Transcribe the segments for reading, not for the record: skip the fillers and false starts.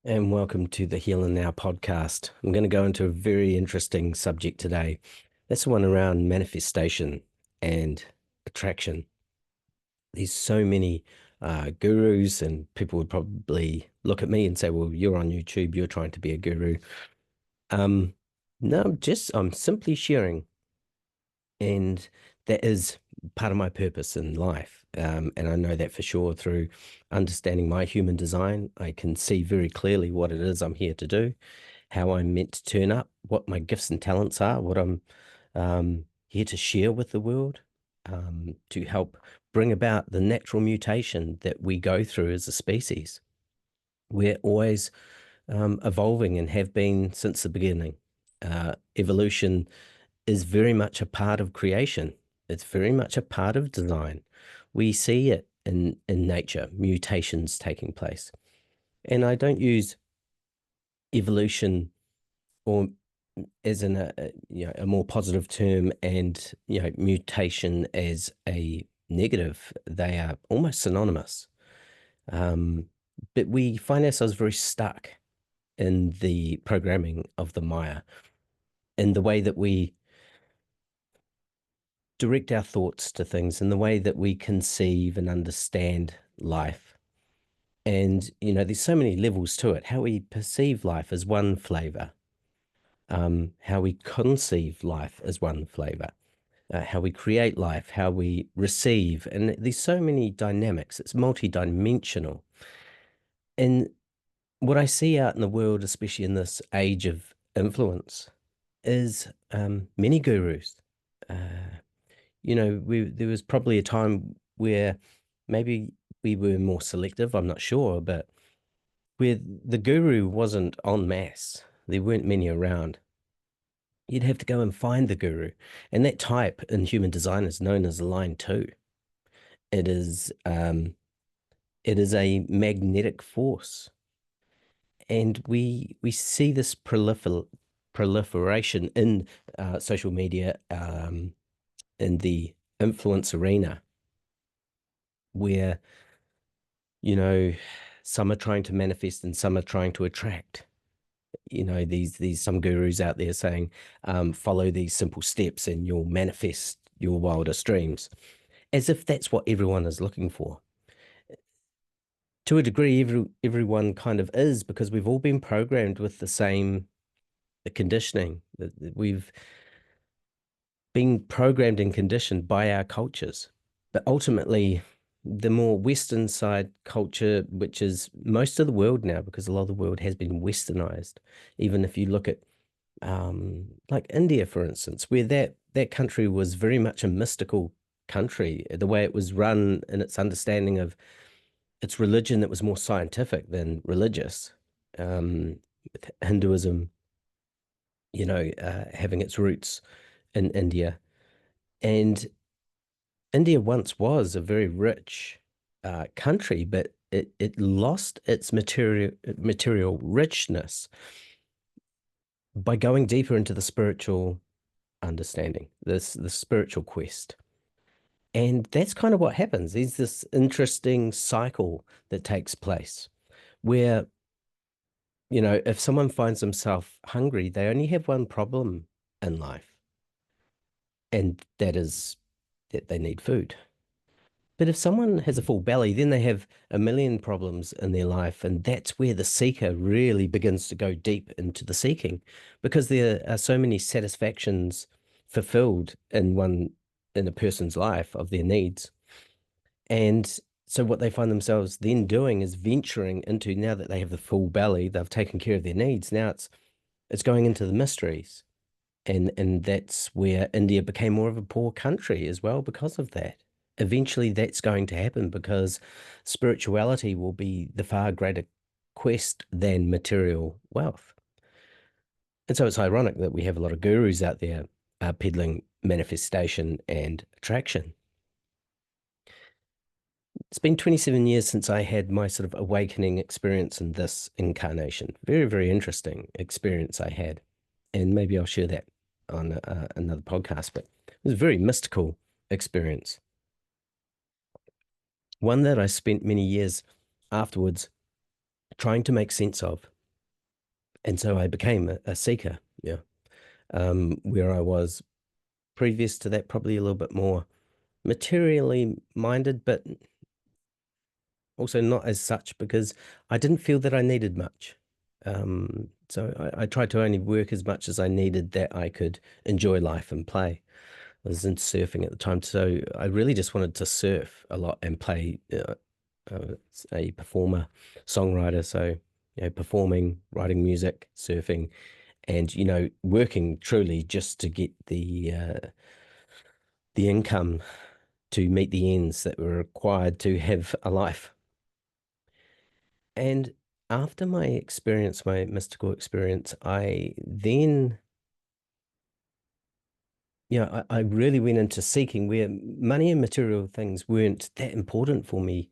And welcome to the Heal and Now podcast. I'm going to go into a very interesting subject today. That's the one around manifestation and attraction. There's so many gurus, and people would probably look at me and say, "Well, you're on YouTube, you're trying to be a guru." Um, no, I'm simply sharing, and that is part of my purpose in life. And I know that for sure through understanding my human design. I can see very clearly what it is I'm here to do, how I'm meant to turn up, what my gifts and talents are, what I'm here to share with the world, to help bring about the natural mutation that we go through as a species. We're always evolving and have been since the beginning. Evolution is very much a part of creation. It's very much a part of design. We see it in nature, mutations taking place. And I don't use evolution or as in a more positive term, and mutation as a negative. They are almost synonymous. Um, but we find ourselves very stuck in the programming of the Maya, in the way that we direct our thoughts to things, in the way that we conceive and understand life. And there's so many levels to it. How we perceive life is one flavor. How we conceive life is one flavor. How we create life, how we receive. And there's so many dynamics. It's multidimensional. And what I see out in the world, especially in this age of influence, is many gurus. Uh, there was probably a time where maybe we were more selective, I'm not sure, but where the guru wasn't en masse. There weren't many around. You'd have to go and find the guru. And that type in human design is known as line two. It is um, it is a magnetic force. And we see this proliferation in social media, in the influence arena, where, you know, some are trying to manifest and some are trying to attract. These some gurus out there saying, follow these simple steps and you'll manifest your wildest dreams, as if that's what everyone is looking for. To a degree, everyone kind of is, because we've all been programmed with the same conditioning. That we've been programmed and conditioned by our cultures. But ultimately, the more Western side culture, which is most of the world now, because a lot of the world has been westernized. Even if you look at like India, for instance, where that country was very much a mystical country, the way it was run and its understanding of its religion, that was more scientific than religious. With Hinduism, having its roots in India. And India once was a very rich country, but it lost its material richness by going deeper into the spiritual understanding, the spiritual quest. And that's kind of what happens. There's this interesting cycle that takes place where, if someone finds themselves hungry, they only have one problem in life, and that is that they need food. But if someone has a full belly, then they have a million problems in their life. And that's where the seeker really begins to go deep into the seeking, because there are so many satisfactions fulfilled in a person's life of their needs. And so what they find themselves then doing is venturing into, now that they have the full belly, they've taken care of their needs. Now it's going into the mysteries. And that's where India became more of a poor country as well because of that. Eventually, that's going to happen because spirituality will be the far greater quest than material wealth. And so it's ironic that we have a lot of gurus out there peddling manifestation and attraction. It's been 27 years since I had my sort of awakening experience in this incarnation. Very, very interesting experience I had. And maybe I'll share that on another podcast, but it was a very mystical experience. One that I spent many years afterwards trying to make sense of. And so I became a seeker. Yeah. Where I was previous to that, probably a little bit more materially minded, but also not as such because I didn't feel that I needed much. So I tried to only work as much as I needed that I could enjoy life and play. I was into surfing at the time, so I really just wanted to surf a lot and play. A performer, songwriter, so performing, writing music, surfing, and working truly just to get the income to meet the ends that were required to have a life. And after my experience, my mystical experience, I then, I really went into seeking where money and material things weren't that important for me,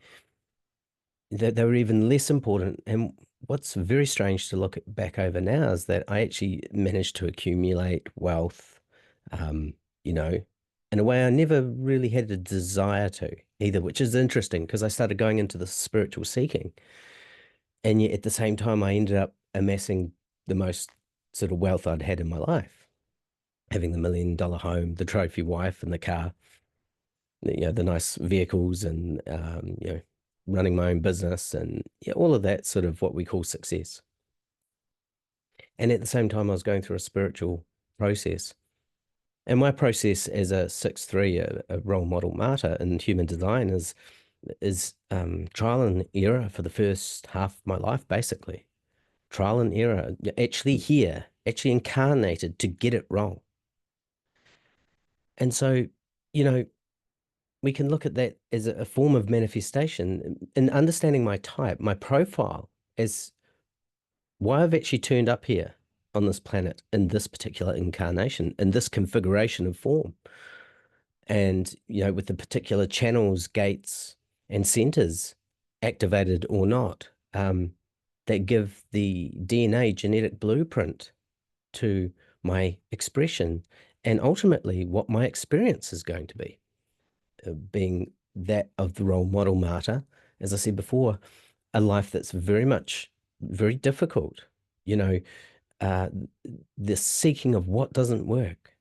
that they were even less important. And what's very strange to look back over now is that I actually managed to accumulate wealth, um, you know, in a way I never really had a desire to either, which is interesting because I started going into the spiritual seeking. And yet at the same time, I ended up amassing the most sort of wealth I'd had in my life, having the $1 million home, the trophy wife, and the car, the nice vehicles, and running my own business, and all of that sort of what we call success. And at the same time, I was going through a spiritual process. And my process as a 6'3", a role model martyr in human design is trial and error for the first half of my life, basically. Trial and error, actually here, actually incarnated to get it wrong. And so, you know, we can look at that as a form of manifestation in understanding my type, my profile, as why I've actually turned up here on this planet in this particular incarnation, in this configuration of form. And, with the particular channels, gates, and centers activated or not, that give the DNA genetic blueprint to my expression and ultimately what my experience is going to be, being that of the role model martyr, as I said before, a life that's very much very difficult, you know, uh, the seeking of what doesn't work,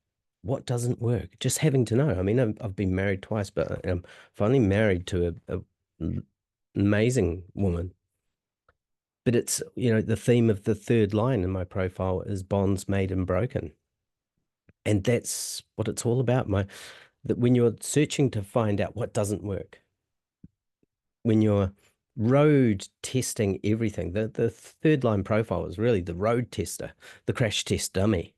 just having to know. I mean, I've been married twice, but I'm finally married to a amazing woman. But it's, the theme of the third line in my profile is bonds made and broken. And that's what it's all about. That when you're searching to find out what doesn't work, when you're road testing everything, the third line profile is really the road tester, the crash test dummy.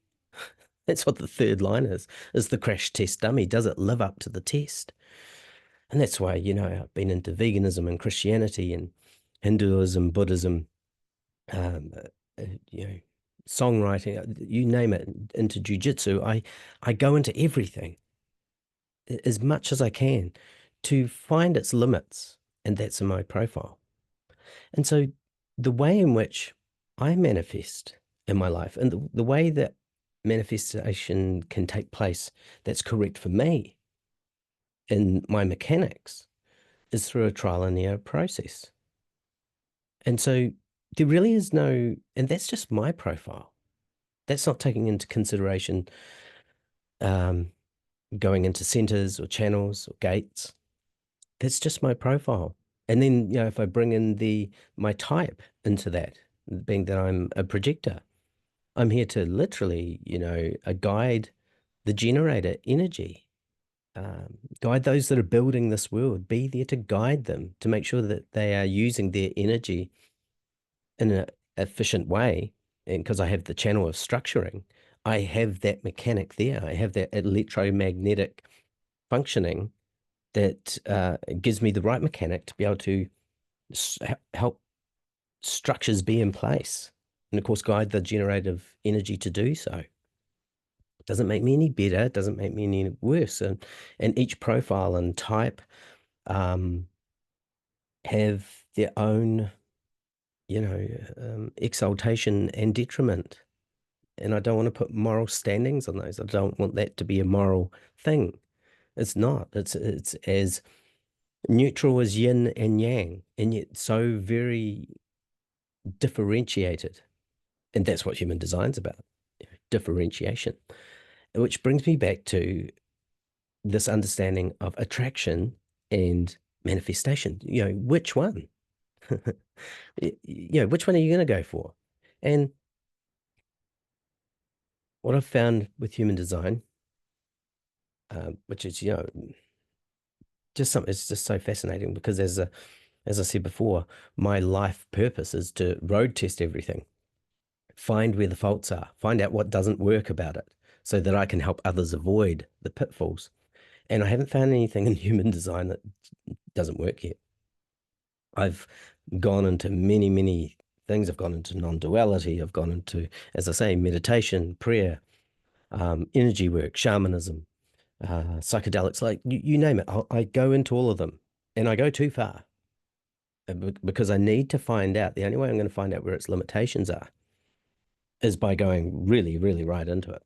That's what the third line is the crash test dummy. Does it live up to the test? And that's why, I've been into veganism and Christianity and Hinduism, Buddhism, um, uh, you know, songwriting, you name it, into jujitsu. I go into everything as much as I can to find its limits, and that's in my profile. And so the way in which I manifest in my life and the way that manifestation can take place that's correct for me in my mechanics is through a trial and error process. And so there really is no, and that's just my profile. That's not taking into consideration um, going into centers or channels or gates. That's just my profile. And then, if I bring in my type into that, being that I'm a projector, I'm here to literally, guide the generator energy, guide those that are building this world, be there to guide them to make sure that they are using their energy in an efficient way. And because I have the channel of structuring, I have that mechanic there. I have that electromagnetic functioning that gives me the right mechanic to be able to help structures be in place. And of course, guide the generative energy to do so. It doesn't make me any better. It doesn't make me any worse. And each profile and type um, have their own, exaltation and detriment. And I don't want to put moral standings on those. I don't want that to be a moral thing. It's not. It's as neutral as yin and yang, and yet so very differentiated. And that's what human design's about, differentiation. Which brings me back to this understanding of attraction and manifestation. Which one? Which one are you going to go for? And what I've found with human design, which is, just something, it's just so fascinating because as I said before, my life purpose is to road test everything, find where the faults are, find out what doesn't work about it so that I can help others avoid the pitfalls. And I haven't found anything in human design that doesn't work yet. I've gone into many, many things. I've gone into non-duality. I've gone into, as I say, meditation, prayer, energy work, shamanism, psychedelics, like you name it. I go into all of them and I go too far because I need to find out. The only way I'm going to find out where its limitations are is by going really, really right into it.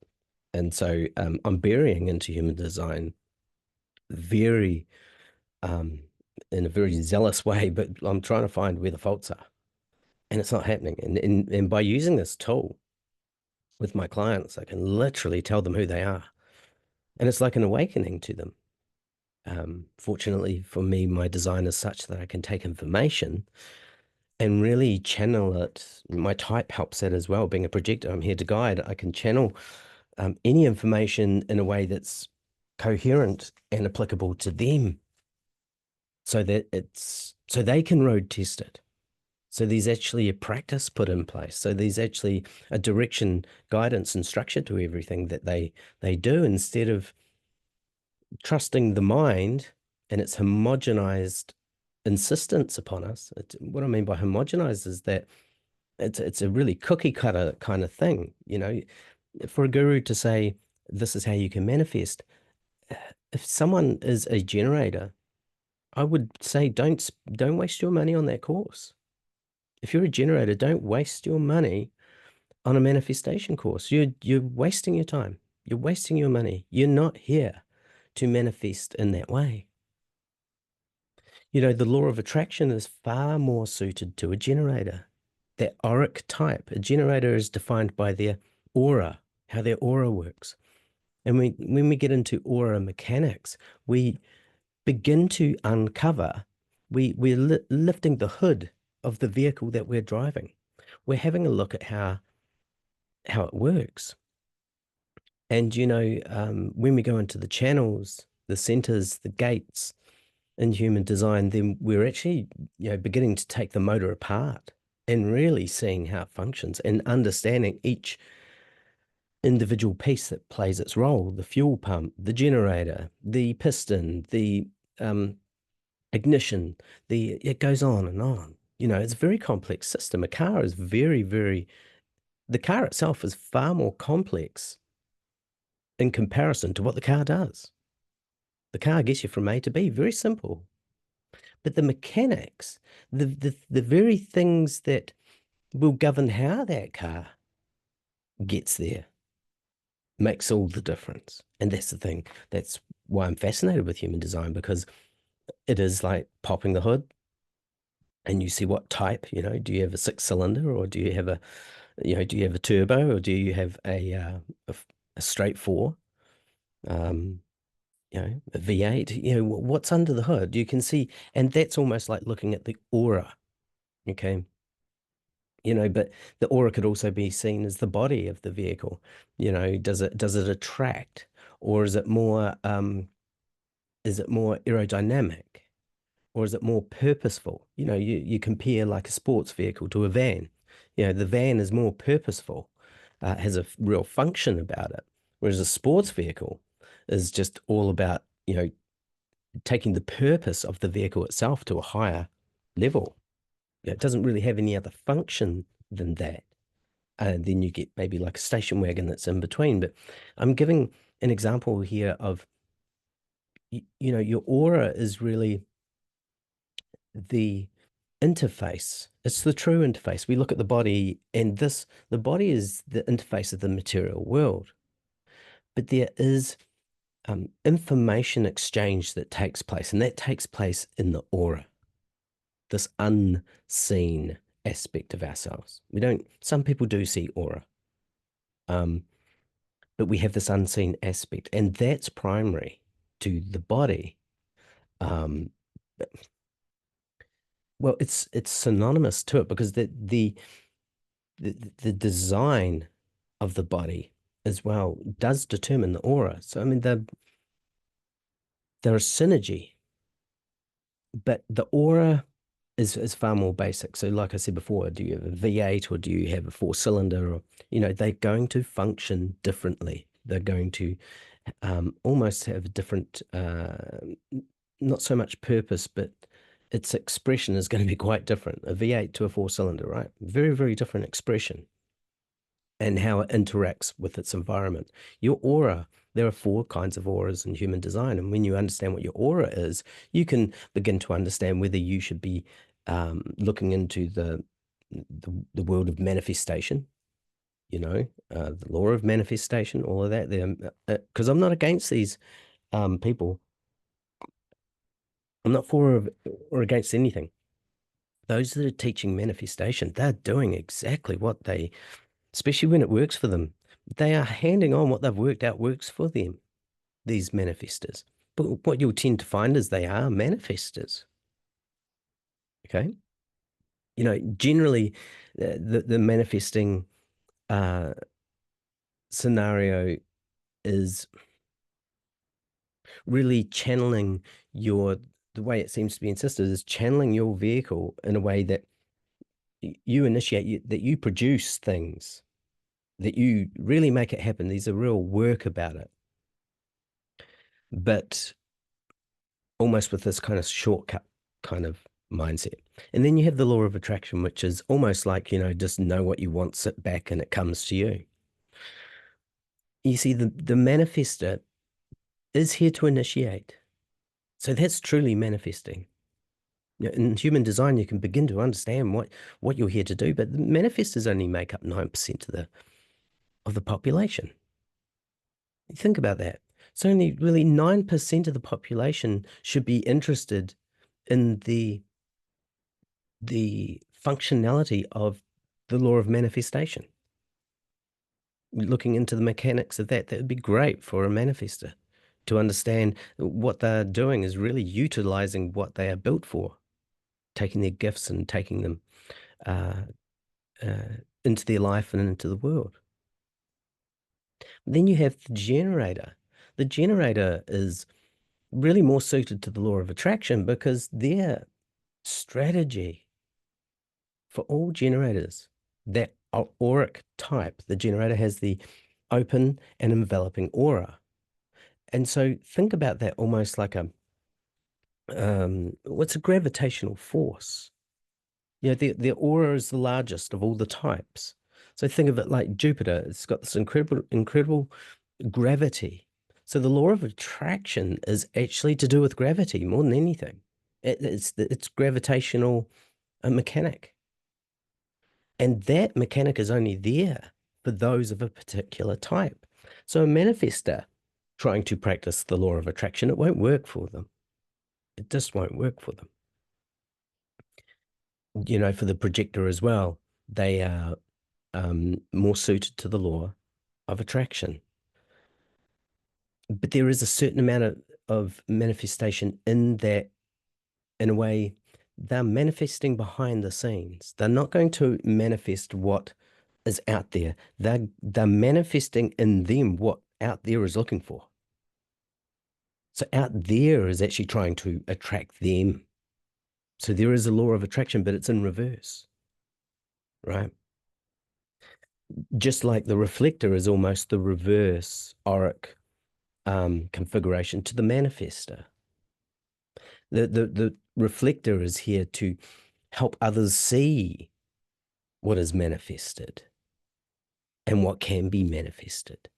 And so I'm burying into human design very, um, in a very zealous way, but I'm trying to find where the faults are. And it's not happening. And by using this tool with my clients, I can literally tell them who they are. And it's like an awakening to them. Fortunately for me, my design is such that I can take information and really channel it. My type helps that as well. Being a projector, I'm here to guide. I can channel any information in a way that's coherent and applicable to them so that so they can road test it. So there's actually a practice put in place. So there's actually a direction, guidance, and structure to everything that they do instead of trusting the mind and its homogenized insistence upon us. What I mean by homogenized is that it's a really cookie cutter kind of thing. For a guru to say this is how you can manifest, if someone is a generator, I would say don't waste your money on that course. If you're a generator, don't waste your money on a manifestation course. You're wasting your time. You're wasting your money. You're not here to manifest in that way. The law of attraction is far more suited to a generator. That auric type, a generator is defined by their aura, how their aura works. And when we get into aura mechanics, we begin to uncover, we're lifting the hood of the vehicle that we're driving. We're having a look at how it works. And, when we go into the channels, the centers, the gates in human design, then we're actually, beginning to take the motor apart and really seeing how it functions and understanding each individual piece that plays its role, the fuel pump, the generator, the piston, the ignition, it goes on and on. It's a very complex system. A car is very, very, the car itself is far more complex in comparison to what the car does. The car gets you from A to B, very simple. But the mechanics, the very things that will govern how that car gets there makes all the difference. And that's the thing. That's why I'm fascinated with human design, because it is like popping the hood and you see what type, do you have a 6 cylinder, or do you have do you have a turbo, or do you have a straight four? A V8, what's under the hood, you can see. And that's almost like looking at the aura. Okay. But the aura could also be seen as the body of the vehicle. Does it attract, or is it more aerodynamic, or is it more purposeful? You compare like a sports vehicle to a van. The van is more purposeful, has a real function about it, whereas a sports vehicle is just all about, taking the purpose of the vehicle itself to a higher level. It doesn't really have any other function than that. And then you get maybe like a station wagon that's in between. But I'm giving an example here of, your aura is really the interface. It's the true interface. We look at the body, and the body is the interface of the material world. But there is information exchange that takes place, and that takes place in the aura, this unseen aspect of ourselves. We don't, some people do see aura, um, but we have this unseen aspect, and that's primary to the body. Um, well, it's synonymous to it because the design of the body as well does determine the aura. So I mean, they're a synergy, but the aura is far more basic. So, like I said before, do you have a V8 or do you have a four cylinder? Or they're going to function differently. They're going to almost have a different, not so much purpose, but its expression is going to be quite different. A V8 to a four cylinder, right? Very, very different expression and how it interacts with its environment. Your aura, there are four kinds of auras in human design. And when you understand what your aura is, you can begin to understand whether you should be looking into the world of manifestation, the law of manifestation, all of that. Because I'm not against these people. I'm not for or against anything. Those that are teaching manifestation, they're doing exactly what they, especially when it works for them, they are handing on what they've worked out works for them, these manifestors. But what you'll tend to find is they are manifestors. Okay. Generally, the manifesting uh, scenario is really channeling the way it seems to be insisted is channeling your vehicle in a way that you initiate, that you produce things, that you really make it happen. There's a real work about it. But almost with this kind of shortcut kind of mindset. And then you have the law of attraction, which is almost like, just know what you want, sit back, and it comes to you. You see, the manifester is here to initiate. So that's truly manifesting. In human design, you can begin to understand what you're here to do, but the manifestors only make up 9% of the population. Think about that. So only really 9% of the population should be interested in the functionality of the law of manifestation. Looking into the mechanics of that would be great for a manifester to understand what they're doing is really utilizing what they are built for, taking their gifts and taking them uh, into their life and into the world. Then you have the generator. The generator is really more suited to the law of attraction because their strategy for all generators that are auric type, the generator has the open and enveloping aura. And so think about that almost like what's a gravitational force? The aura is the largest of all the types. So think of it like Jupiter. It's got this incredible gravity. So the law of attraction is actually to do with gravity more than anything. It's gravitational mechanic. And that mechanic is only there for those of a particular type. So a manifester trying to practice the law of attraction, it won't work for them. It just won't work for them. For the projector as well, they are more suited to the law of attraction. But there is a certain amount of manifestation in that, in a way, they're manifesting behind the scenes. They're not going to manifest what is out there. They're manifesting in them what out there is looking for. So out there is actually trying to attract them. So there is a law of attraction, but it's in reverse, right? Just like the reflector is almost the reverse auric configuration to the manifester. The reflector is here to help others see what is manifested and what can be manifested.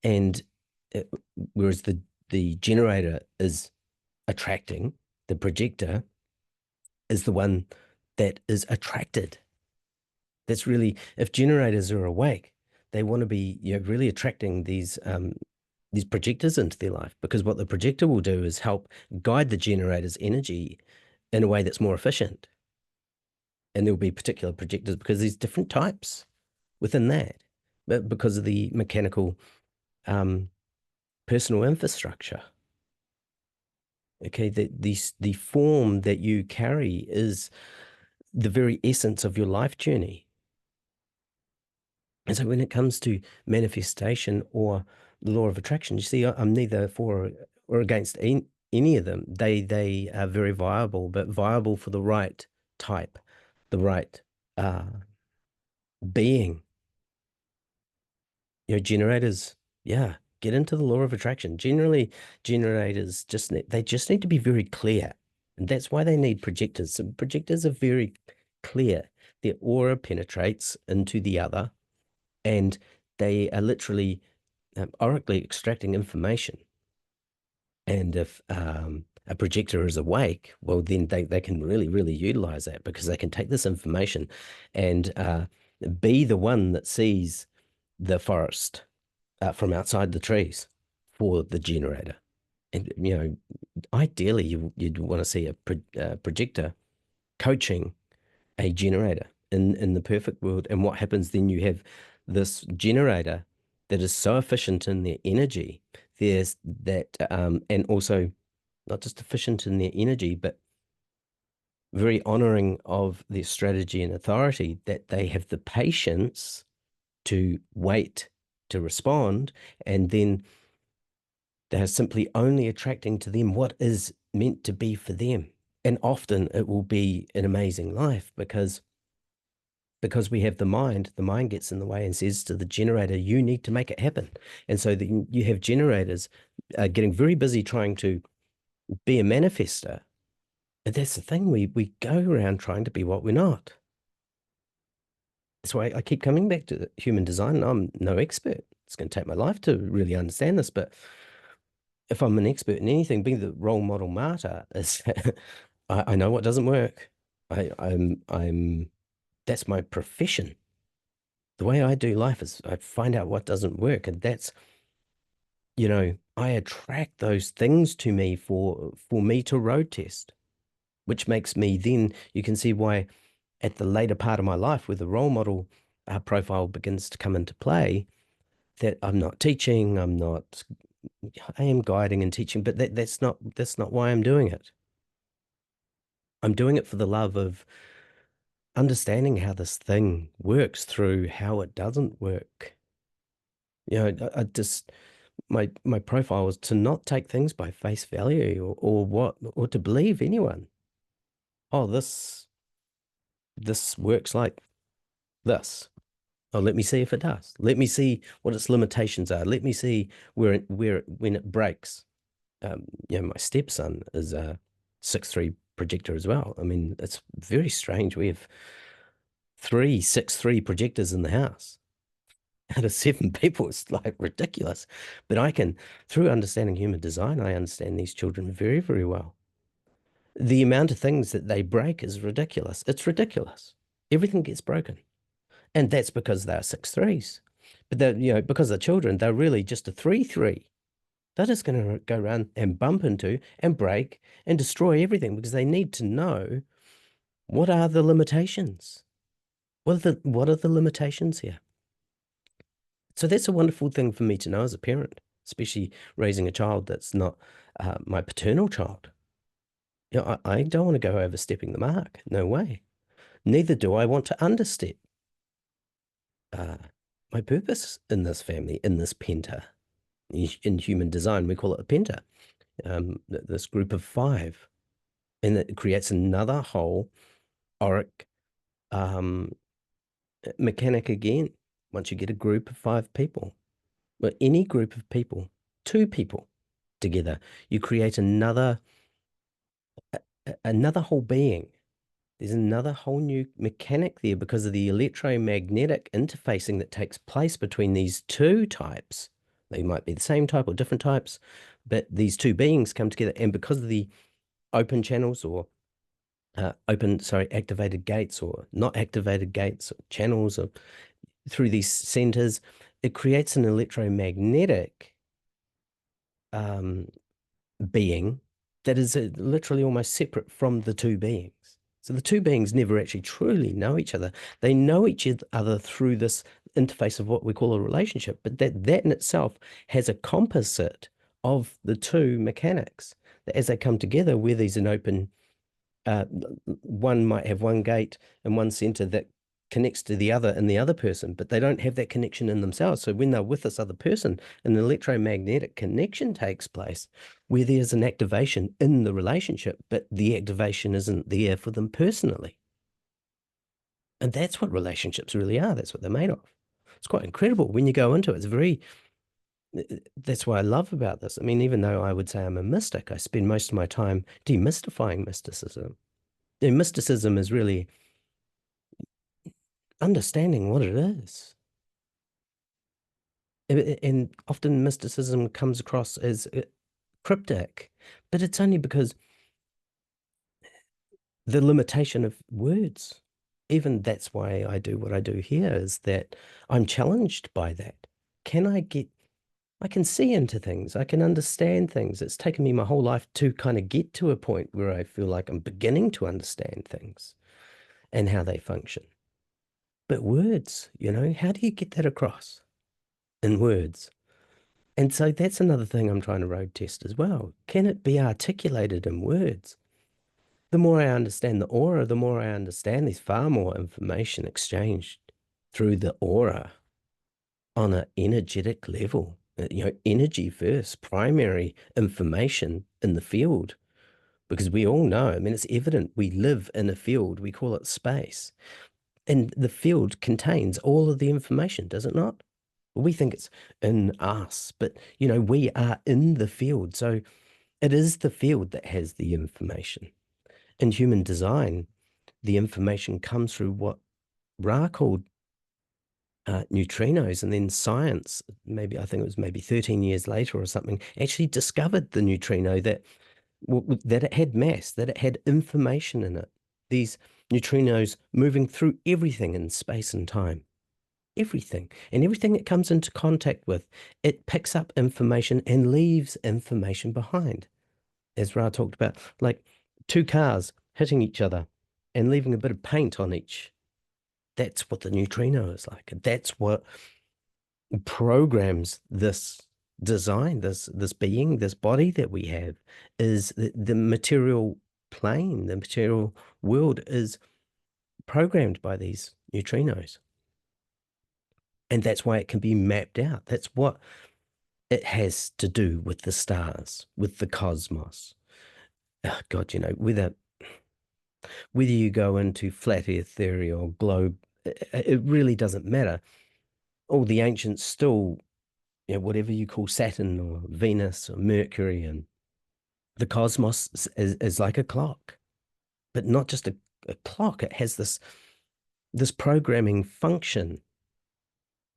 And whereas the generator is attracting, the projector is the one that is attracted. That's really, if generators are awake, they want to be really attracting these projectors into their life, because what the projector will do is help guide the generator's energy in a way that's more efficient. And there'll be particular projectors because there's different types within that, but because of the mechanical um, personal infrastructure. Okay, the form that you carry is the very essence of your life journey. And so when it comes to manifestation or the law of attraction, you see, I'm neither for or against any of them. They are very viable, but viable for the right type, the right uh, being. Generators, yeah, get into the law of attraction. Generally, generators they just need to be very clear. And that's why they need projectors. So projectors are very clear. Their aura penetrates into the other, and they are literally oracally extracting information. And if a projector is awake, well, then they can really, really utilize that because they can take this information and be the one that sees the forest from outside the trees for the generator. And, ideally, you'd want to see a projector coaching a generator in the perfect world. And what happens then? You have this generator that is so efficient in their energy. There's that, and also not just efficient in their energy, but very honoring of their strategy and authority, that they have the patience to wait to respond, and then they're simply only attracting to them what is meant to be for them. And often it will be an amazing life because we have the mind gets in the way and says to the generator, you need to make it happen. And so you have generators getting very busy trying to be a manifester. But that's the thing, we go around trying to be what we're not. That's why I keep coming back to human design. I'm no expert. It's going to take my life to really understand this, but if I'm an expert in anything, being the role model martyr is I know what doesn't work. I'm that's my profession. The way I do life is I find out what doesn't work, and I attract those things to me for me to road test, which makes me then you can see why at the later part of my life where the role model profile begins to come into play, that I'm not teaching, I am guiding and teaching, but that's not why I'm doing it. I'm doing it for the love of understanding how this thing works through how it doesn't work. I just my profile was to not take things by face value or to believe anyone. Oh, this works like this. Oh, let me see if it does. Let me see what its limitations are. Let me see where when it breaks. My stepson is a 6'3" projector as well. I mean, it's very strange. We have 3 6'3" projectors in the house out of 7 people. It's like ridiculous. But through understanding human design, I understand these children very, very well. The amount of things that they break is ridiculous. It's ridiculous. Everything gets broken. And that's because they're 6'3s. But because they're children, they're really just a 3'3. They're just going to go around and bump into and break and destroy everything because they need to know what are the limitations. What are the limitations here? So that's a wonderful thing for me to know as a parent, especially raising a child that's not my paternal child. I don't want to go overstepping the mark. No way. Neither do I want to understep uh, my purpose in this family, in this penta. In human design, we call it a penta. This group of 5, and it creates another whole auric mechanic again. Once you get a group of 5 people, but any group of people, 2 people together, you create another whole being. There's another whole new mechanic there because of the electromagnetic interfacing that takes place between these 2 types. They might be the same type or different types, but these 2 beings come together, and because of the open channels or activated gates or not activated gates or channels or through these centers, it creates an electromagnetic being that is literally almost separate from the 2 beings. So the two beings never actually truly know each other. They know each other through this interface of what we call a relationship, but that in itself has a composite of the two mechanics. That as they come together, where there's an open, uh, one might have one gate and one center that connects to the other in the other person, but they don't have that connection in themselves. So when they're with this other person, an electromagnetic connection takes place where there's an activation in the relationship, but the activation isn't there for them personally. And that's what relationships really are. That's what they're made of. It's quite incredible when you go into it. It's very, that's what I love about this. I mean, even though I would say I'm a mystic, I spend most of my time demystifying mysticism. And mysticism is really understanding what it is. And often mysticism comes across as cryptic, but it's only because the limitation of words. Even that's why I do what I do here, is that I'm challenged by that. Can I get, I can see into things, I can understand things. It's taken me my whole life to kind of get to a point where I feel like I'm beginning to understand things and how they function. But words, how do you get that across in words? And so that's another thing I'm trying to road test as well. Can it be articulated in words? The more I understand the aura, the more I understand there's far more information exchanged through the aura on an energetic level. Energy first, primary information in the field, because we all know, I mean, it's evident we live in a field, we call it space. And the field contains all of the information, does it not? We think it's in us, but we are in the field. So it is the field that has the information. In human design, the information comes through what Ra called neutrinos, and then science, maybe I think it was maybe 13 years later or something, actually discovered the neutrino that it had mass, that it had information in it. These neutrinos moving through everything in space and time. Everything. And everything it comes into contact with, it picks up information and leaves information behind. As Ra talked about, like two cars hitting each other and leaving a bit of paint on each. That's what the neutrino is like. That's what programs this design, this being, this body that we have, is the material plane, the material world is programmed by these neutrinos. And that's why it can be mapped out. That's what it has to do with the stars, with the cosmos. Oh, God, whether you go into flat earth theory or globe, it really doesn't matter. All the ancients still, whatever you call Saturn or Venus or Mercury, and the cosmos is like a clock, but not just a clock. It has this programming function.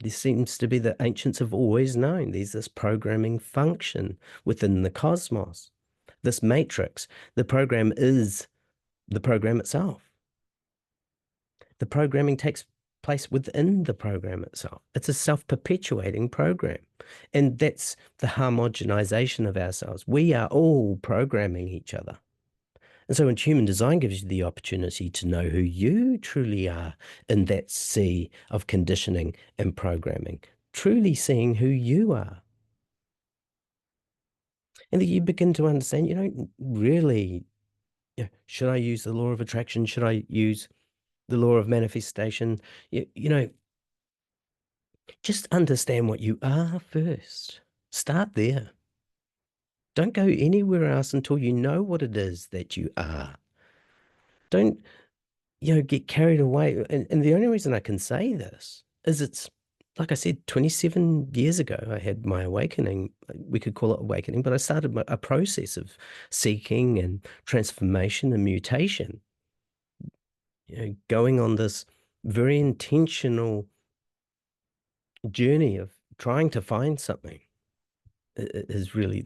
This seems to be the ancients have always known. There's this programming function within the cosmos, this matrix. The program is the program itself. The programming takes place within the program itself. It's a self-perpetuating program. And that's the homogenization of ourselves. We are all programming each other. And so when human design gives you the opportunity to know who you truly are in that sea of conditioning and programming, truly seeing who you are. And that you begin to understand, you don't really, should I use the law of attraction? Should I use the law of manifestation? Just understand what you are first. Start there. Don't go anywhere else until you know what it is that you are. Don't, get carried away. And the only reason I can say this is it's, like I said, 27 years ago, I had my awakening. We could call it awakening, but I started a process of seeking and transformation and mutation, going on this very intentional journey of trying to find something is really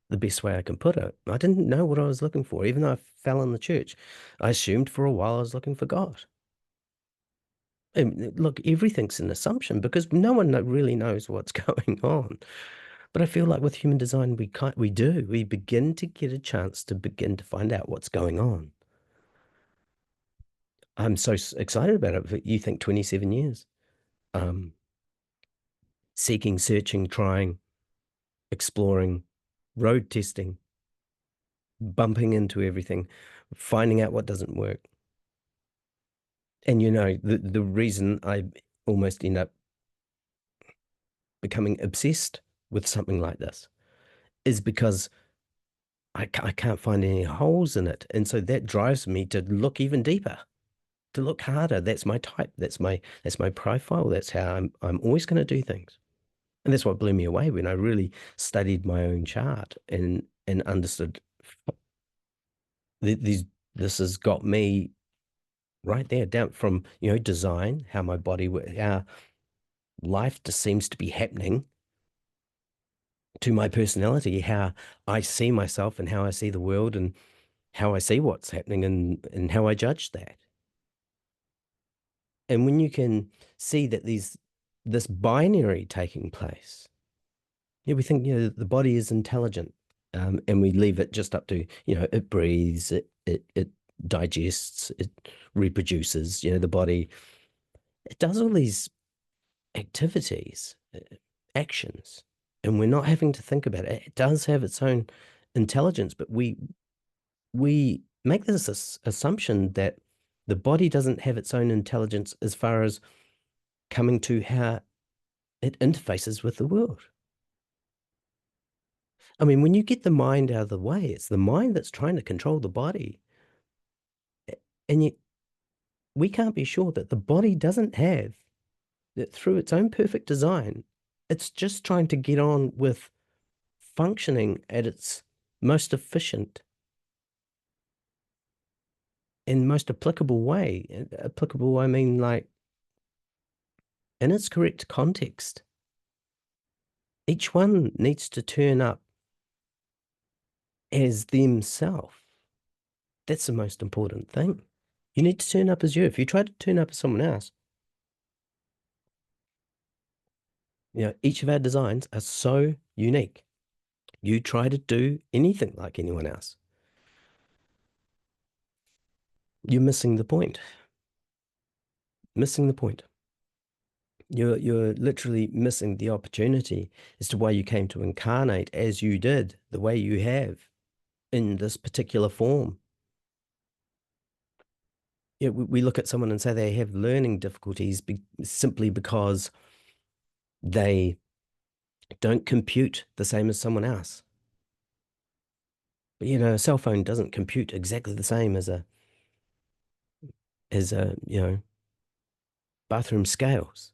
the best way I can put it. I didn't know what I was looking for, even though I fell in the church. I assumed for a while I was looking for God. And look, everything's an assumption because no one really knows what's going on. But I feel like with human design, we do. We begin to get a chance to begin to find out what's going on. I'm so excited about it. But you think 27 years, um, seeking, searching, trying, exploring, road testing, bumping into everything, finding out what doesn't work. And the reason I almost end up becoming obsessed with something like this is because I can't find any holes in it. And so that drives me to look even deeper, to look harder. That's my type. That's my profile. That's how I'm always going to do things. And that's what blew me away when I really studied my own chart and understood these this has got me right there down from design, how my body, how life just seems to be happening, to my personality, how I see myself and how I see the world and how I see what's happening and how I judge that. And when you can see that this binary taking place, we think the body is intelligent, and we leave it just up to it breathes, it digests, it reproduces. The body, it does all these activities, actions, and we're not having to think about it. It does have its own intelligence, but we make this assumption that the body doesn't have its own intelligence as far as coming to how it interfaces with the world. I mean, when you get the mind out of the way, it's the mind that's trying to control the body. And yet we can't be sure that the body doesn't have that through its own perfect design. It's just trying to get on with functioning at its most efficient and most applicable way. Applicable, I mean, like in its correct context. Each one needs to turn up as themselves. That's the most important thing. You need to turn up as you. If you try to turn up as someone else, each of our designs are so unique. You try to do anything like anyone else, you're missing the point. Missing the point. You're literally missing the opportunity as to why you came to incarnate as you did, the way you have in this particular form. We look at someone and say they have learning difficulties simply because they don't compute the same as someone else. But a cell phone doesn't compute exactly the same as a bathroom scales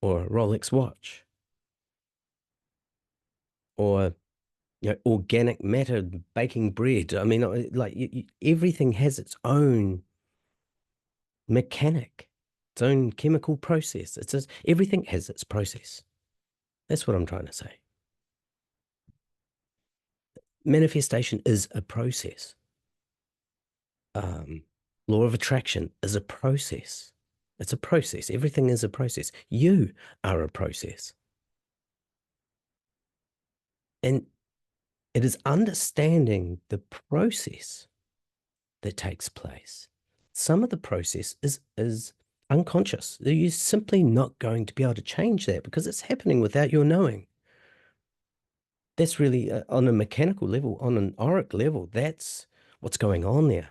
or a Rolex watch or organic matter baking bread. I mean, like everything has its own mechanic, its own chemical process. Everything has its process. That's what I'm trying to say. Manifestation is a process. Law of attraction is a process. It's a process. Everything is a process. You are a process. And it is understanding the process that takes place. Some of the process is unconscious. You're simply not going to be able to change that because it's happening without your knowing. That's really on a mechanical level, on an auric level, that's what's going on there.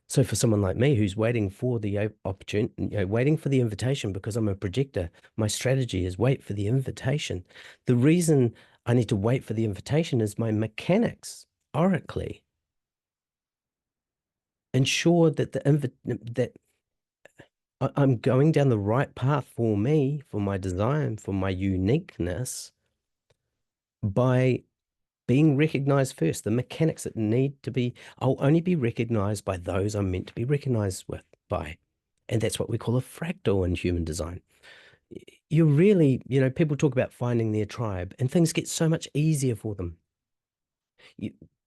So for someone like me who's waiting for the opportunity, waiting for the invitation because I'm a projector, my strategy is wait for the invitation. The reason I need to wait for the invitation is my mechanics, aurically, ensure that that I'm going down the right path for me, for my design, for my uniqueness by being recognized first. The mechanics that need to be, I'll only be recognized by those I'm meant to be recognized by. And that's what we call a fractal in human design. You really, people talk about finding their tribe and things get so much easier for them.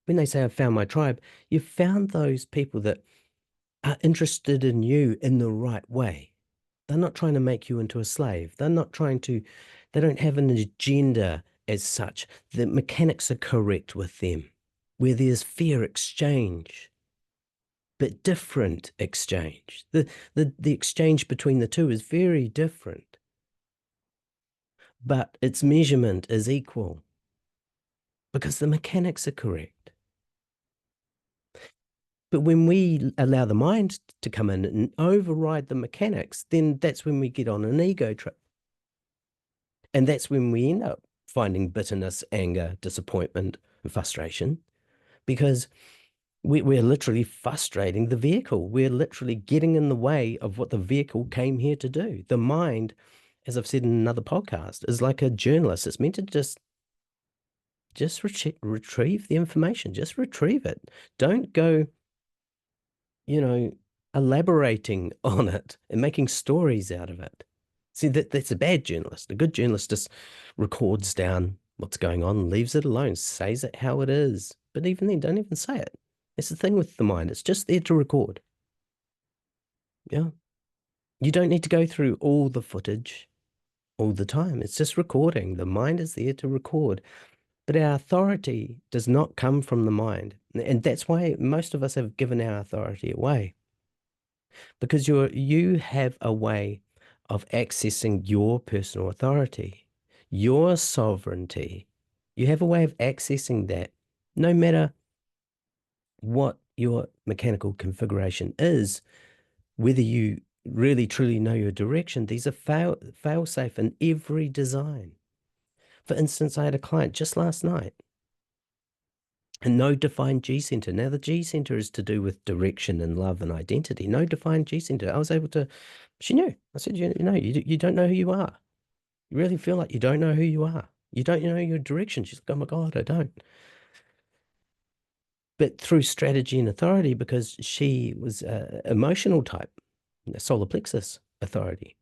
When they say, I've found my tribe, you've found those people that are interested in you in the right way. They're not trying to make you into a slave. They don't have an agenda as such. The mechanics are correct with them. Where there's fair exchange but different exchange. The exchange between the two is very different, but its measurement is equal because the mechanics are correct. But when we allow the mind to come in and override the mechanics, then that's when we get on an ego trip. And that's when we end up finding bitterness, anger, disappointment, and frustration because we're literally frustrating the vehicle. We're literally getting in the way of what the vehicle came here to do. The mind, as I've said in another podcast, is like a journalist. It's meant to just retrieve the information. Just retrieve it. Don't go, you know, elaborating on it and making stories out of it. See, that's a bad journalist. A good journalist just records down what's going on, leaves it alone, says it how it is. But even then, don't even say it. It's the thing with the mind. It's just there to record. Yeah. You don't need to go through all the footage all the time. It's just recording. The mind is there to record. But our authority does not come from the mind. And that's why most of us have given our authority away. Because you have a way of accessing your personal authority, your sovereignty. You have a way of accessing that no matter what your mechanical configuration is, whether you really truly know your direction, these are fail safe in every design. For instance, I had a client just last night, and no defined G center. Now, the G center is to do with direction and love and identity. No defined G center. I was able to, she knew. I said, you know, you don't know who you are. You really feel like you don't know who you are. You don't know your direction. She's like, oh my God, I don't. But through strategy and authority, because she was emotional type, solar plexus authority.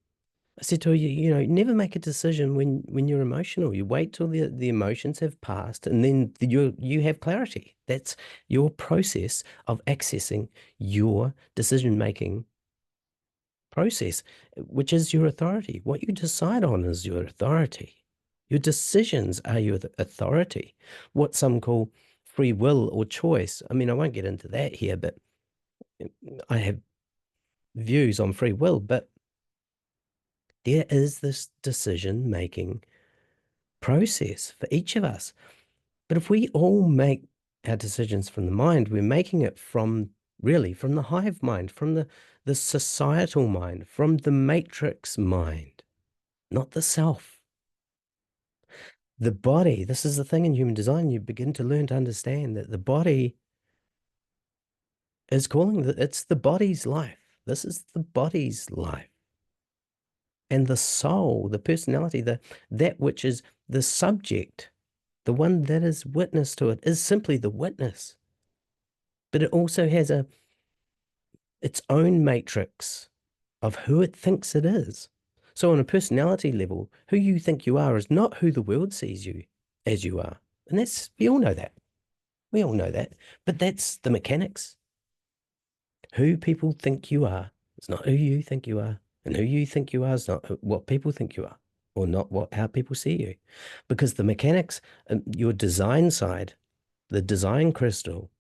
I said to her, you know, never make a decision when you're emotional. You wait till the emotions have passed, and then you have clarity. That's your process of accessing your decision-making process, which is your authority. What you decide on is your authority. Your decisions are your authority. What some call free will or choice. I mean, I won't get into that here, but I have views on free will, but there is this decision-making process for each of us. But if we all make our decisions from the mind, we're making it from really from the hive mind, from the societal mind, from the matrix mind, not the self. The body, this is the thing in human design, you begin to learn to understand that the body is calling, it's the body's life. This is the body's life. And the soul, the personality, that which is the subject, the one that is witness to it, is simply the witness. But it also has its own matrix of who it thinks it is. So on a personality level, who you think you are is not who the world sees you as you are. And we all know that. We all know that. But that's the mechanics. Who people think you are is not who you think you are. And who you think you are is not what people think you are, or not how people see you. Because the mechanics, your design side, the design crystal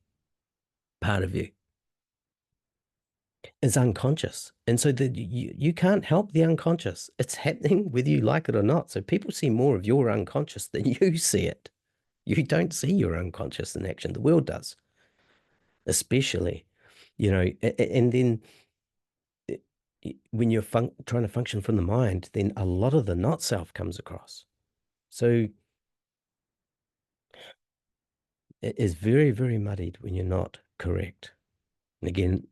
part of you is unconscious. And so you can't help the unconscious. It's happening whether you like it or not. So people see more of your unconscious than you see it. You don't see your unconscious in action. The world does, especially, you know, and then when you're trying to function from the mind, then a lot of the not self comes across. So it is very, very muddied when you're not correct. And again,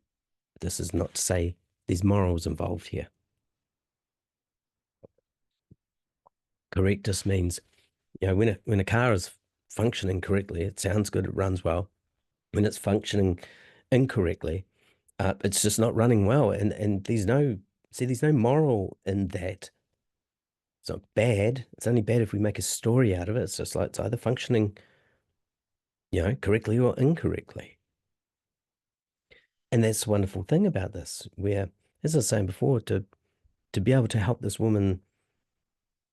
this is not to say there's morals involved here. Correct just means, you know, when a car is functioning correctly, it sounds good, it runs well. When it's functioning incorrectly, it's just not running well. And there's no moral in that. It's not bad. It's only bad if we make a story out of it. It's just like it's either functioning, you know, correctly or incorrectly. And that's the wonderful thing about this, where, as I was saying before, to be able to help this woman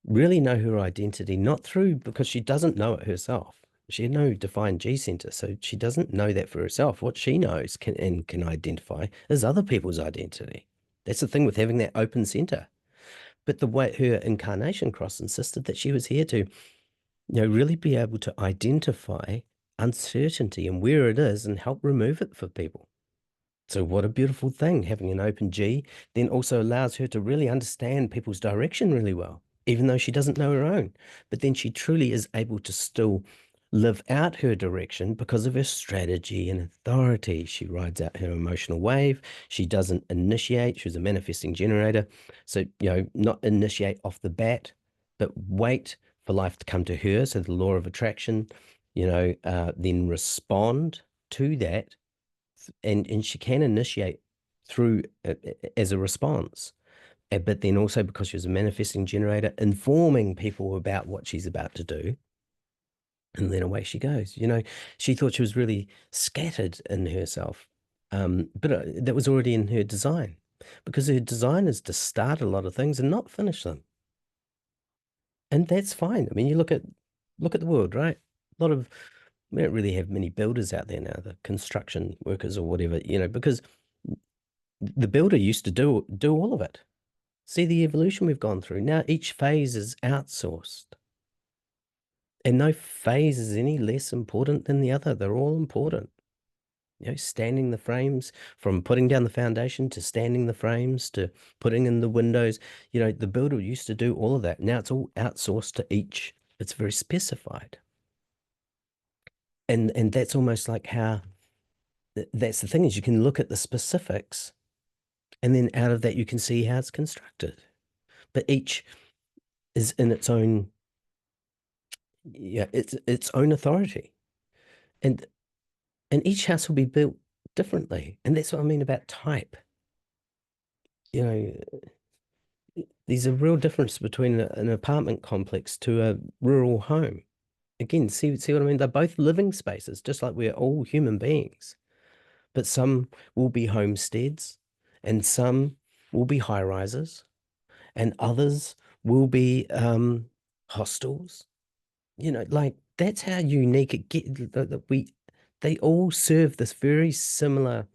really know her identity, not through because she doesn't know it herself. She had no defined G center, so she doesn't know that for herself. What she knows can identify is other people's identity. That's the thing with having that open center. But the way her incarnation cross insisted that she was here to, really be able to identify uncertainty and where it is and help remove it for people. So what a beautiful thing, having an open G then also allows her to really understand people's direction really well, even though she doesn't know her own. But then she truly is able to still live out her direction because of her strategy and authority. She rides out her emotional wave. She doesn't initiate. She's a manifesting generator. So, not initiate off the bat, but wait for life to come to her. So the law of attraction, then respond to that, and she can initiate through as a response. But then also because she's a manifesting generator, informing people about what she's about to do. And then away she goes. She thought she was really scattered in herself. But that was already in her design, because her design is to start a lot of things and not finish them. And that's fine. I mean, you look at the world, right? A lot of We don't really have many builders out there now, the construction workers or whatever, because the builder used to do all of it. See the evolution we've gone through. Now each phase is outsourced. And no phase is any less important than the other. They're all important. Standing the frames, from putting down the foundation to standing the frames to putting in the windows. The builder used to do all of that. Now it's all outsourced to each. It's very specified. And that's almost like how that's the thing, is you can look at the specifics, and then out of that you can see how it's constructed. But each is in its own, its own authority. And each house will be built differently. And that's what I mean about type. You know, there's a real difference between an apartment complex to a rural home. Again, see what I mean? They're both living spaces, just like we're all human beings. But some will be homesteads, and some will be high rises, and others will be hostels. Like that's how unique it get that we they all serve this very similar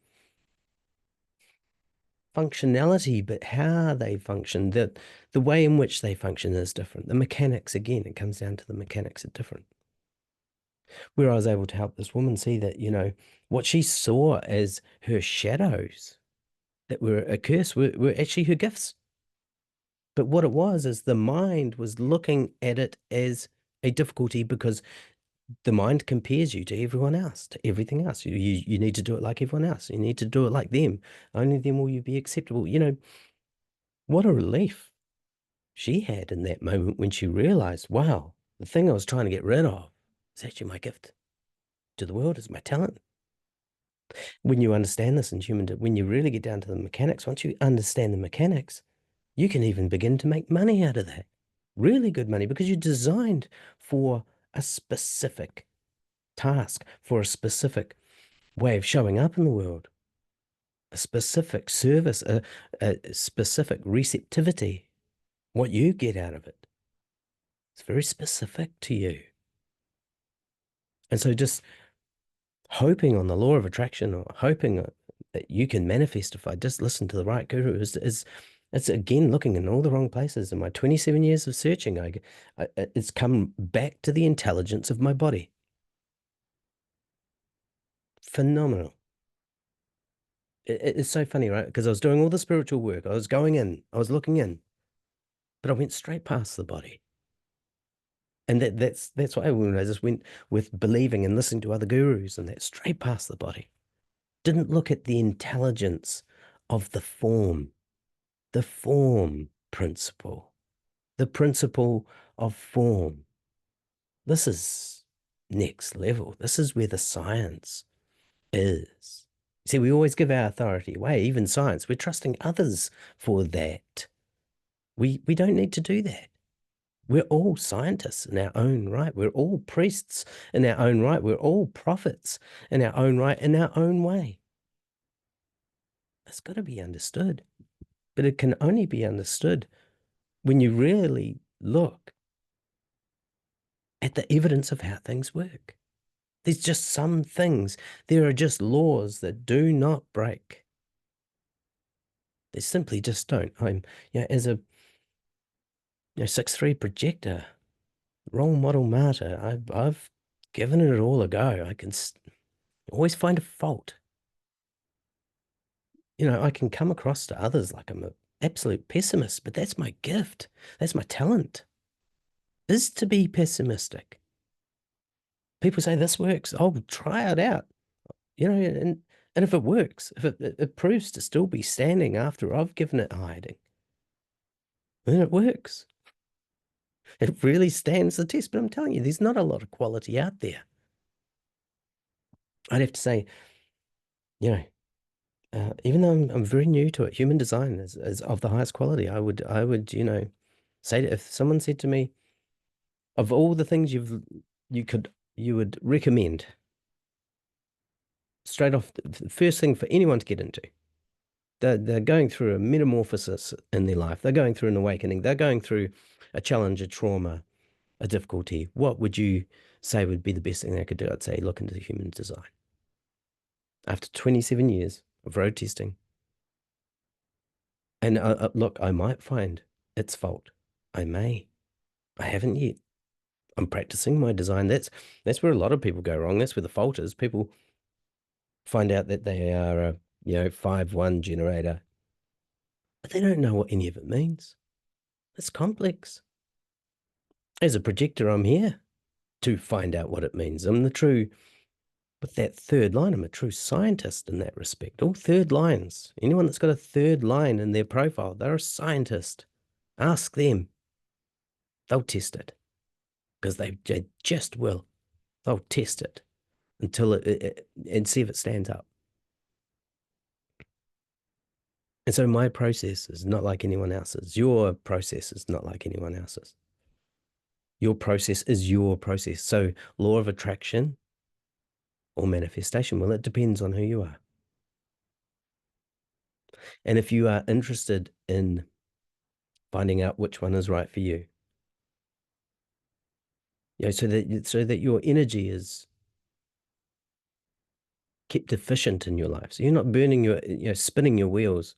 functionality, but how they function, the way in which they function is different. The mechanics, again, it comes down to the mechanics are different. Where I was able to help this woman see that, what she saw as her shadows that were a curse were actually her gifts. But what it was is the mind was looking at it as a difficulty, because the mind compares you to everyone else, to everything else. You need to do it like everyone else. You need to do it like them. Only then will you be acceptable. What a relief she had in that moment when she realized, wow, the thing I was trying to get rid of is actually my gift to the world, is my talent. When you understand this in when you really get down to the mechanics, once you understand the mechanics, you can even begin to make money out of that. Really good money, because you're designed for a specific task, for a specific way of showing up in the world, a specific service, a specific receptivity. What you get out of it, it's very specific to you. And so just hoping on the law of attraction, or hoping that you can manifest if I just listen to the right guru, is it's again looking in all the wrong places. In my 27 years of searching, it's come back to the intelligence of my body. Phenomenal. It's so funny, right? Because I was doing all the spiritual work. I was going in, I was looking in, but I went straight past the body. And that's why when I just went with believing and listening to other gurus, and that straight past the body. Didn't look at the intelligence of the form principle, the principle of form. This is next level. This is where the science is. See, we always give our authority away, even science. We're trusting others for that. We don't need to do that. We're all scientists in our own right. We're all priests in our own right. We're all prophets in our own right, in our own way. It's got to be understood. But it can only be understood when you really look at the evidence of how things work. There's just some things. There are just laws that do not break. They simply just don't. As a 6'3" projector, role model martyr, I've given it all a go. I can always find a fault. I can come across to others like I'm an absolute pessimist, but that's my gift. That's my talent, is to be pessimistic. People say this works. I'll try it out, and if it works, if it proves to still be standing after I've given it a hiding, then it works. It really stands the test. But I'm telling you, there's not a lot of quality out there. I'd have to say, you know, even though I'm very new to it, human design is of the highest quality. I would say that if someone said to me, of all the things you would recommend straight off, the first thing for anyone to get into, they're going through a metamorphosis in their life. They're going through an awakening. They're going through a challenge, a trauma, a difficulty. What would you say would be the best thing they could do? I'd say look into the human design. After 27 years of road testing, and look, I might find its fault. I may. I haven't yet. I'm practicing my design. That's where a lot of people go wrong. That's where the fault is. People find out that they are a 5-1 generator, but they don't know what any of it means. It's complex. As a projector, I'm here to find out what it means. With that third line, I'm a true scientist in that respect. All third lines. Anyone that's got a third line in their profile, they're a scientist. Ask them. They'll test it because they just will. They'll test it until and see if it stands up. And so my process is not like anyone else's. Your process is not like anyone else's. Your process is your process. So law of attraction or manifestation, well, it depends on who you are. And if you are interested in finding out which one is right for you, so that your energy is kept efficient in your life. So you're not spinning your wheels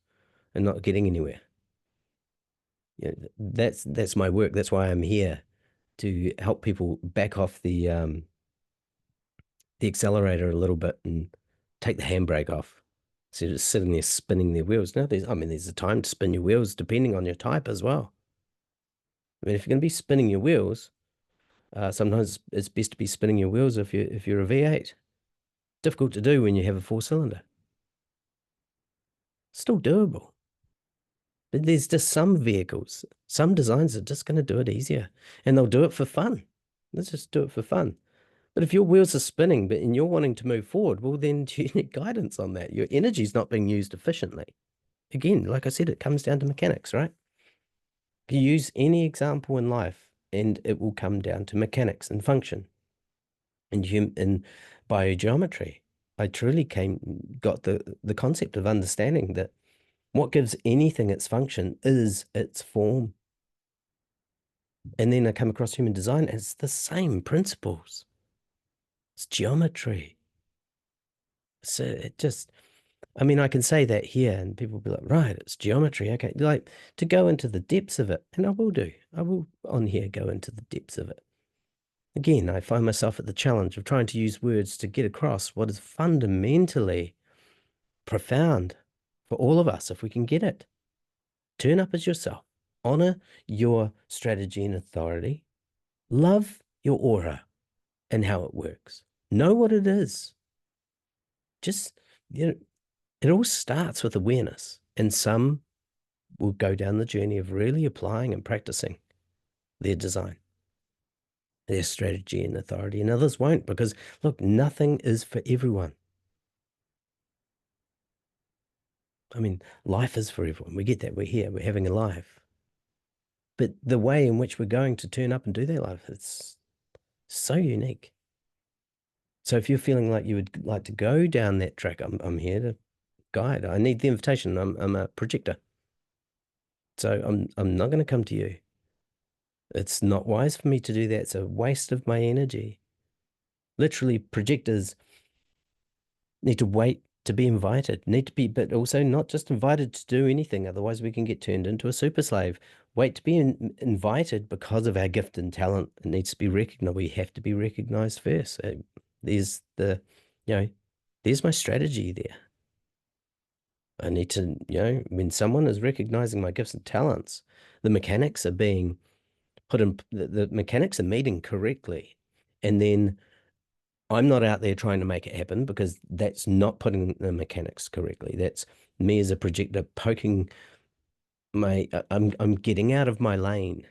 and not getting anywhere. That's my work. That's why I'm here, to help people back off the accelerator a little bit and take the handbrake off. So you're just sitting there spinning their wheels. Now there's a time to spin your wheels depending on your type as well. I mean, if you're going to be spinning your wheels, sometimes it's best to be spinning your wheels if you're a V8. Difficult to do when you have a 4-cylinder. Still doable. But there's just some vehicles, some designs are just going to do it easier, and they'll do it for fun. Let's just do it for fun. But if your wheels are spinning, and you're wanting to move forward, well, then you need guidance on that. Your energy's not being used efficiently. Again, like I said, it comes down to mechanics, right? You use any example in life, and it will come down to mechanics and function. And in biogeometry, I truly got the concept of understanding that what gives anything its function is its form. And then I come across human design, and it's the same principles. It's geometry. So I can say that here and people will be like, right, it's geometry. Okay. Like, to go into the depths of it, and I will do. I will on here go into the depths of it. Again, I find myself at the challenge of trying to use words to get across what is fundamentally profound for all of us, if we can get it. Turn up as yourself. Honor your strategy and authority. Love your aura and how it works. Know what it is. Just, it all starts with awareness. And some will go down the journey of really applying and practicing their design, their strategy and authority, and others won't, because look, nothing is for everyone. I mean, life is for everyone. We get that. We're here. We're having a life. But the way in which we're going to turn up and do that life, it's so unique. So if you're feeling like you would like to go down that track, I'm here to guide. I need the invitation. I'm a projector. So I'm not going to come to you. It's not wise for me to do that. It's a waste of my energy. Literally, projectors need to wait to be invited, need to be, but also not just invited to do anything. Otherwise, we can get turned into a super slave. Wait to be invited because of our gift and talent. It needs to be recognized. We have to be recognized first. There's the, you know, there's my strategy there. I need to, when someone is recognizing my gifts and talents, the mechanics are being put in, the mechanics are meeting correctly. And then I'm not out there trying to make it happen because that's not putting the mechanics correctly. That's me as a projector poking I'm getting out of my lane.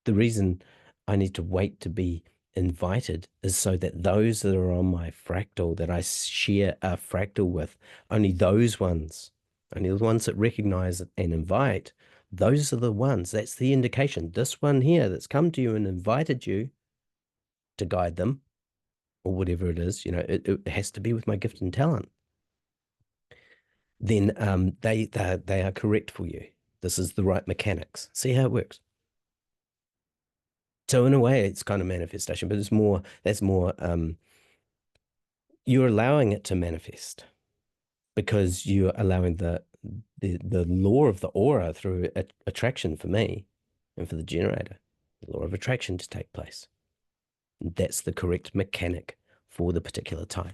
The reason I need to wait to be invited is so that those that are on my fractal that I share a fractal with, only those ones, only the ones that recognize and invite, those are the ones. That's the indication. This one here that's come to you and invited you to guide them or whatever it is, it has to be with my gift and talent. Then they are correct for you. This is the right mechanics. See how it works. So in a way, it's kind of manifestation, but that's more you're allowing it to manifest because you're allowing the law of the aura through attraction for me and for the generator, the law of attraction to take place. That's the correct mechanic for the particular time.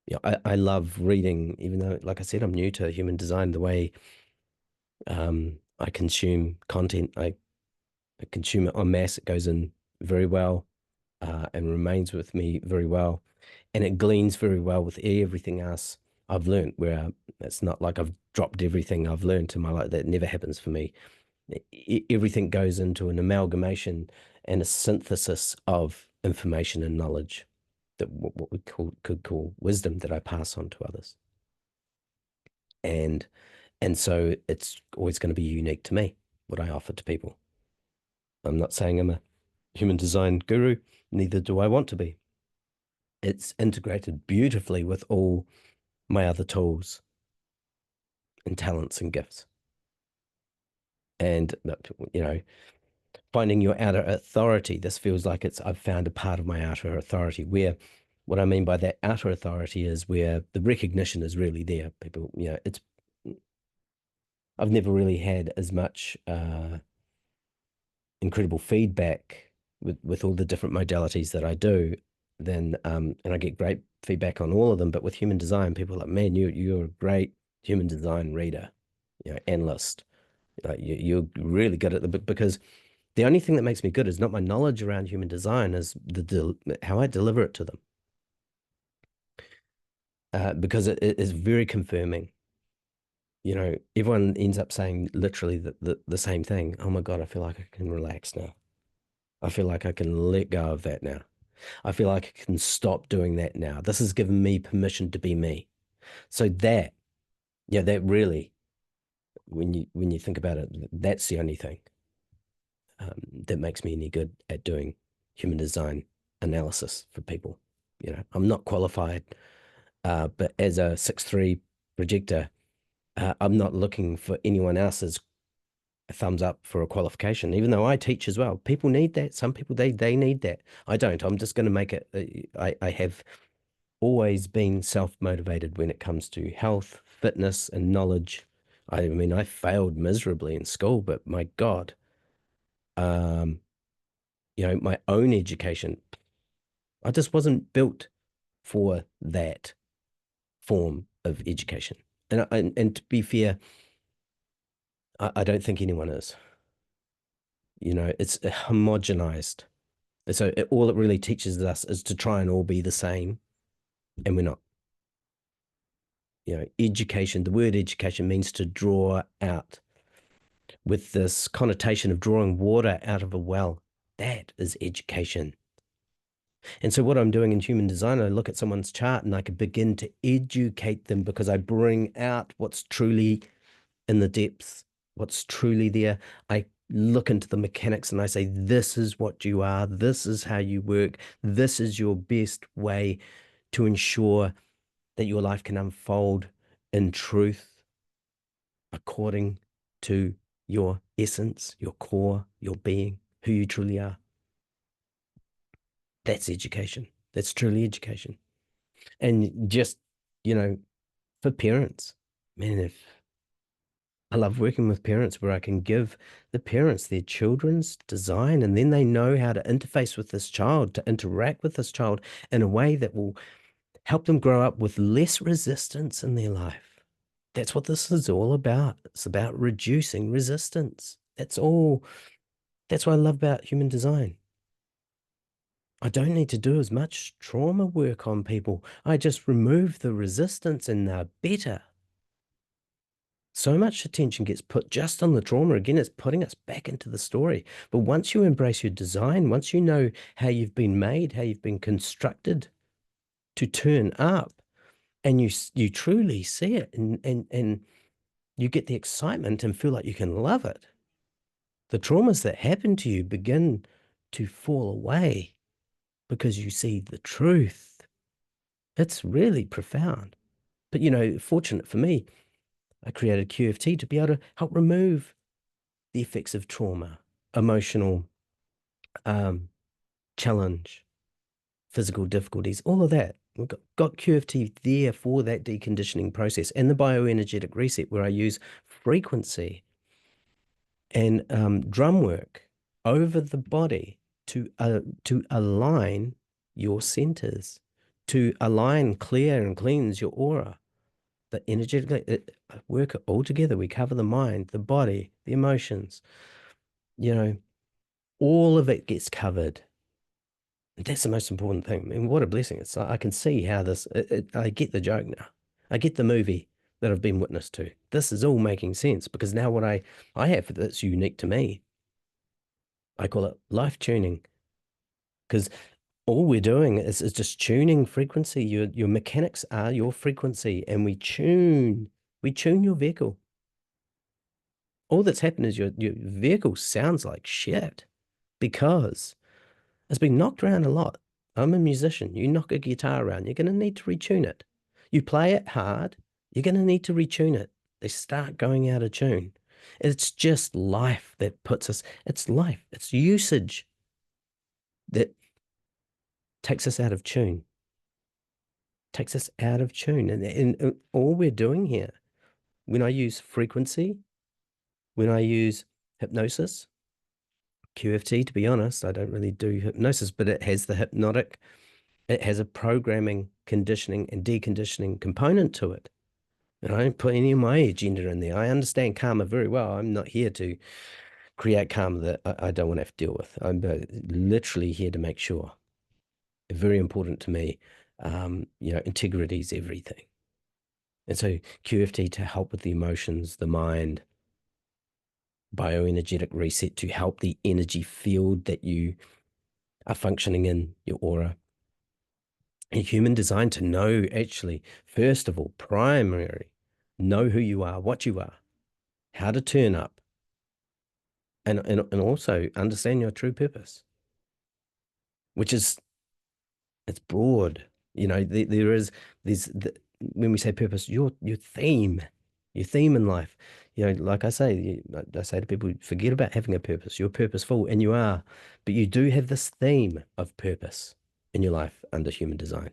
Yeah, I love reading, even though, like I said, I'm new to human design, the way I consume content, I consume it en masse. It goes in very well and remains with me very well. And it gleans very well with everything else I've learned, where it's not like I've dropped everything I've learned in my life. That never happens for me. Everything goes into an amalgamation and a synthesis of information and knowledge that what we could call wisdom that I pass on to others. And and so it's always going to be unique to me, what I offer to people. I'm not saying I'm a human design guru, neither do I want to be. It's integrated beautifully with all my other tools and talents and gifts. And, finding your outer authority, this feels like I've found a part of my outer authority where what I mean by that outer authority is where the recognition is really there. People, I've never really had as much incredible feedback with all the different modalities that I do, then and I get great feedback on all of them. But with human design, people are like, man, you're a great human design reader, analyst. Like you're really good at the book because the only thing that makes me good is not my knowledge around human design, is how I deliver it to them. Because it is very confirming. Everyone ends up saying literally the same thing. Oh my God, I feel like I can relax now. I feel like I can let go of that now. I feel like I can stop doing that now. This has given me permission to be me. So that really, when you think about it, that's the only thing that makes me any good at doing human design analysis for people. I'm not qualified, but as a 6'3" projector, I'm not looking for anyone else's thumbs up for a qualification, even though I teach as well. People need that. Some people, they need that. I don't. I'm just going to make it. I have always been self-motivated when it comes to health, fitness, and knowledge. I mean, I failed miserably in school, but my God, um, my own education, I just wasn't built for that form of education. And to be fair, I don't think anyone is. It's homogenized. So all it really teaches us is to try and all be the same, and we're not. Education, the word education means to draw out, with this connotation of drawing water out of a well. That is education. And so what I'm doing in human design, I look at someone's chart and I can begin to educate them because I bring out what's truly in the depths, what's truly there. I look into the mechanics and I say, this is what you are. This is how you work. This is your best way to ensure that your life can unfold in truth according to your essence, your core, your being. who you truly are. That's education. That's truly education. And just, you know, for parents, man, if I love working with parents where I can give the parents their children's design and then they know how to interface with this child, to interact with this child in a way that will help them grow up with less resistance in their life. That's what this is all about. It's about reducing resistance. That's all. That's what I love about human design. I don't need to do as much trauma work on people. I just remove the resistance and they're better. So much attention gets put just on the trauma. Again, it's putting us back into the story. But once you embrace your design, once you know how you've been made, how you've been constructed to turn up, and you truly see it and you get the excitement and feel like you can love it, the traumas that happen to you begin to fall away because you see the truth. It's really profound. But, fortunate for me, I created QFT to be able to help remove the effects of trauma, emotional um, challenge, physical difficulties, all of that. We've got QFT there for that deconditioning process and the bioenergetic reset where I use frequency and drum work over the body to align your centers, to align, clear, and cleanse your aura. The energetically work all together. We cover the mind, the body, the emotions. All of it gets covered. That's the most important thing. I mean, what a blessing. It's I can see how this, I get the joke now. I get the movie that I've been witness to. This is all making sense because now what I have that's unique to me, I call it life tuning because all we're doing is just tuning frequency. Your mechanics are your frequency and we tune your vehicle. All that's happened is your vehicle sounds like shit because it's been knocked around a lot. I'm a musician. You knock a guitar around, you're going to need to retune it. You play it hard, you're going to need to retune it. They start going out of tune. It's just life that puts us, it's life, it's usage that takes us out of tune, takes us out of tune. And all we're doing here, when I use frequency, when I use hypnosis, QFT, to be honest, I don't really do hypnosis, but it has the hypnotic. It has a programming, conditioning, and deconditioning component to it. And I don't put any of my agenda in there. I understand karma very well. I'm not here to create karma that I don't want to have to deal with. I'm literally here to make sure. Very important to me. Integrity is everything. And so QFT to help with the emotions, the mind, bioenergetic reset to help the energy field that you are functioning in, your aura. A human design to know, actually, first of all, primary, know who you are, what you are, how to turn up, and also understand your true purpose, which is, it's broad. There's when we say purpose, your theme in life. Like I say to people, forget about having a purpose. You're purposeful, and you are, but you do have this theme of purpose in your life under human design.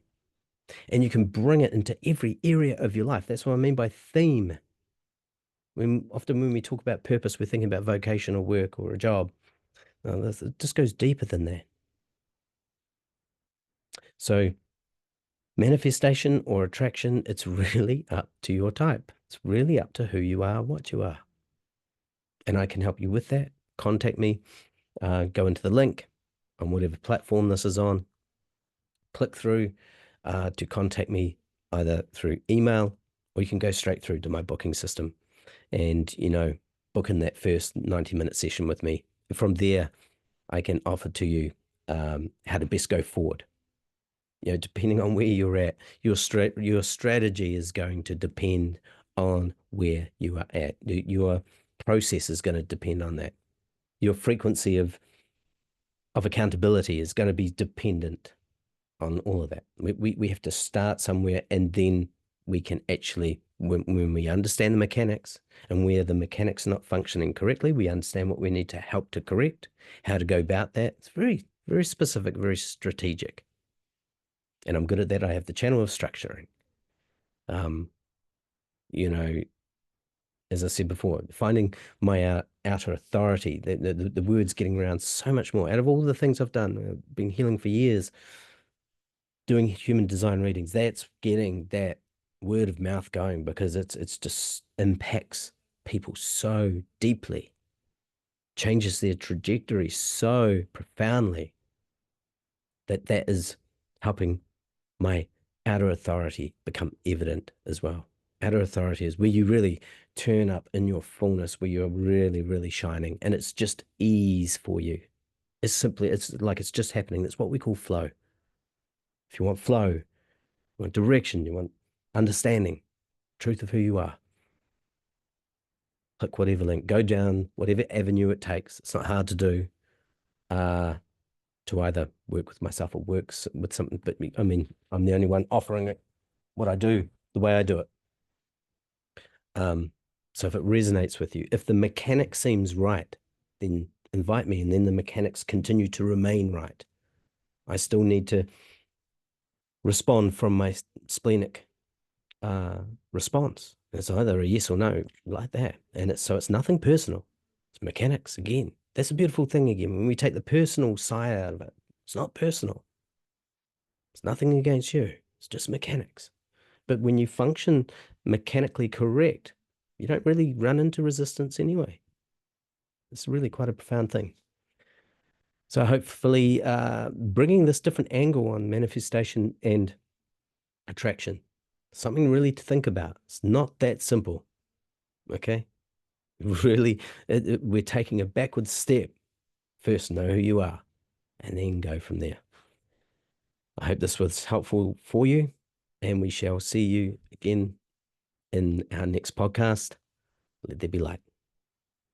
And you can bring it into every area of your life. That's what I mean by theme. Often when we talk about purpose, we're thinking about vocational work or a job. It just goes deeper than that. So manifestation or attraction, it's really up to your type. It's really up to who you are, what you are. And I can help you with that. Contact me. Go into the link on whatever platform this is on. Click through to contact me either through email or you can go straight through to my booking system and, book in that first 90-minute session with me. From there, I can offer to you how to best go forward. Depending on where you're at, your strategy is going to depend on where you are at. Your process is going to depend on that. Your frequency of accountability is going to be dependent on all of that. We have to start somewhere and then we can actually when we understand the mechanics, and where the mechanics are not functioning correctly, we understand what we need to help to correct, how to go about that. It's very, very specific, very strategic. And I'm good at that. I have the channel of structuring. Um, you know, as I said before, finding my outer authority, the words getting around so much more. Out of all the things I've done, I've been healing for years, doing human design readings, that's getting that word of mouth going, because it's just impacts people so deeply, changes their trajectory so profoundly, that is helping my outer authority become evident as well. Outer authority is where you really turn up in your fullness, where you're really, really shining, and it's just ease for you. It's like it's just happening. That's what we call flow. If you want flow, you want direction, you want understanding, truth of who you are, click whatever link, go down whatever avenue it takes. It's not hard to do, to either work with myself or works with something. But I mean, I'm the only one offering it, what I do, the way I do it. So if it resonates with you, if the mechanic seems right, then invite me, and then the mechanics continue to remain right. I still need to respond from my splenic response. It's either a yes or no, like that. And it's nothing personal. It's mechanics again. That's a beautiful thing again. When we take the personal side out of it, it's not personal. It's nothing against you. It's just mechanics. But when you function mechanically correct, you don't really run into resistance anyway. It's really quite a profound thing. So hopefully bringing this different angle on manifestation and attraction, something really to think about. It's not that simple, okay? Really, we're taking a backward step. First, know who you are, and then go from there. I hope this was helpful for you, and we shall see you again in our next podcast. Let there be light.